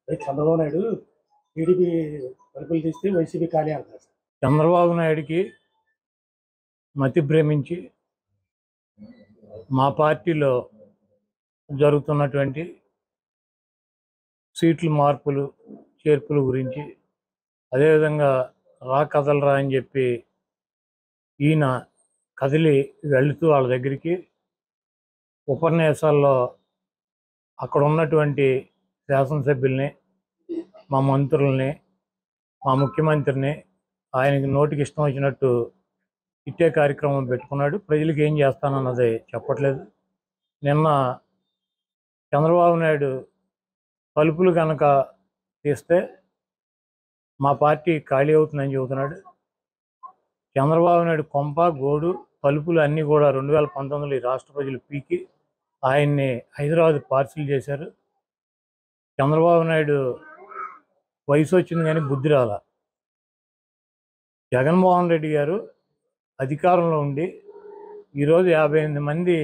Chandrababu Naidu TDP తలుపులు తీస్తే YCP ఖాళీ అంటారు సార్. చంద్రబాబు నాయుడికి మతి భ్రమించి మా పార్టీలో జరుగుతున్నటువంటి సీట్ల మార్పులు చేర్పుల గురించి, అదేవిధంగా కదలరా అని చెప్పి ఈయన కదిలి వెళుతూ వాళ్ళ దగ్గరికి ఉపన్యాసాల్లో అక్కడ ఉన్నటువంటి శాసనసభ్యుల్ని, మా మంత్రుల్ని, మా ముఖ్యమంత్రిని ఆయనకి నోటికి ఇష్టం వచ్చినట్టు ఇట్టే కార్యక్రమం పెట్టుకున్నాడు. ప్రజలకు ఏం చేస్తానన్నది చెప్పట్లేదు. నిన్న చంద్రబాబు నాయుడు తలుపులు కనుక తీస్తే మా పార్టీ ఖాళీ అవుతుందని చెబుతున్నాడు. చంద్రబాబు నాయుడు కొంప గోడు తలుపులు అన్నీ కూడా 2019లో ఈ రాష్ట్ర ప్రజలు పీకి ఆయన్ని హైదరాబాద్ పార్సిల్ చేశారు. చంద్రబాబు నాయుడు వయసు వచ్చింది కానీ బుద్ధి రాల. జగన్మోహన్ రెడ్డి గారు అధికారంలో ఉండి ఈరోజు 58 మంది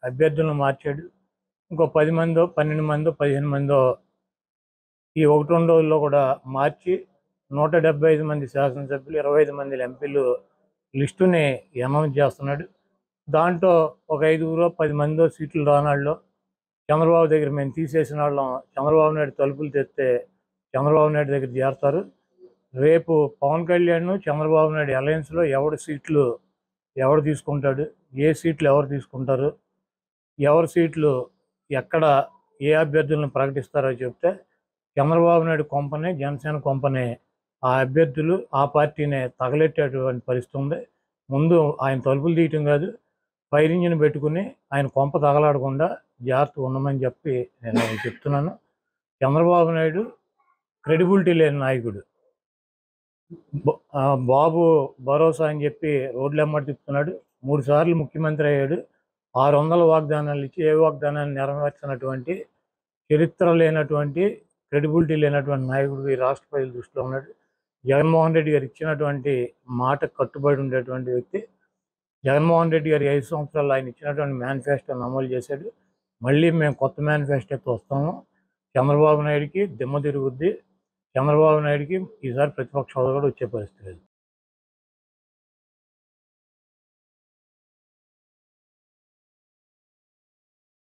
అభ్యర్థులను మార్చాడు. ఇంకో 10 మందో 12 మందో 15 మందో ఈ 1-2 రోజుల్లో కూడా మార్చి 175 మంది శాసనసభ్యులు, 25 మంది ఎంపీలు లిస్టుని అనౌన్స్ చేస్తున్నాడు. దాంట్లో ఒక 5-10 మందో సీట్లు రానాళ్ళు చంద్రబాబు దగ్గర మేము తీసేసిన వాళ్ళం చంద్రబాబు నాయుడు తలుపులు తెస్తే చంద్రబాబు నాయుడు దగ్గర చేరుతారు. రేపు పవన్ కళ్యాణ్ చంద్రబాబు నాయుడు అలయన్స్లో సీట్లు ఎవరు తీసుకుంటాడు, ఏ సీట్లు ఎవరు తీసుకుంటారు, ఎవరి సీట్లు ఎక్కడ ఏ అభ్యర్థులను ప్రకటిస్తారో చెప్తే చంద్రబాబు నాయుడు కొంపనే, జనసేన కొంపనే ఆ అభ్యర్థులు ఆ పార్టీనే తగలెట్టేటువంటి పరిస్థితి ఉంది. ముందు ఆయన తలుపులు తీయటం కాదు, ఫైర్ ఇంజిన్ పెట్టుకుని ఆయన కొంప తగలాడకుండా జాగ్రత్త ఉండమని చెప్పి నేను చెప్తున్నాను. చంద్రబాబు నాయుడు క్రెడిబిలిటీ లేని నాయకుడు. బాబు భరోసా అని చెప్పి రోడ్లు ఎమ్మటి తిప్పుతున్నాడు. 3 సార్లు ముఖ్యమంత్రి అయ్యాడు. 600 వాగ్దానాలు ఇచ్చి ఏ వాగ్దానాన్ని నెరవేర్చినటువంటి చరిత్ర లేనటువంటి, క్రెడిబిలిటీ లేనటువంటి నాయకుడు ఈ రాష్ట్ర ప్రజల దృష్టిలో ఉన్నాడు. జగన్మోహన్ రెడ్డి గారు ఇచ్చినటువంటి మాట కట్టుబడి ఉండేటువంటి వ్యక్తి. జగన్మోహన్ రెడ్డి గారు 5 సంవత్సరాలు ఆయన ఇచ్చినటువంటి మేనిఫెస్టోని అమలు చేశాడు. మళ్ళీ మేము కొత్త మేనిఫెస్టోతో వస్తాము. చంద్రబాబు నాయుడికి దిమ్మ తిరుగుద్ది. చంద్రబాబు నాయుడికి ఈసారి ప్రతిపక్ష హోదా కూడా వచ్చే పరిస్థితి లేదు.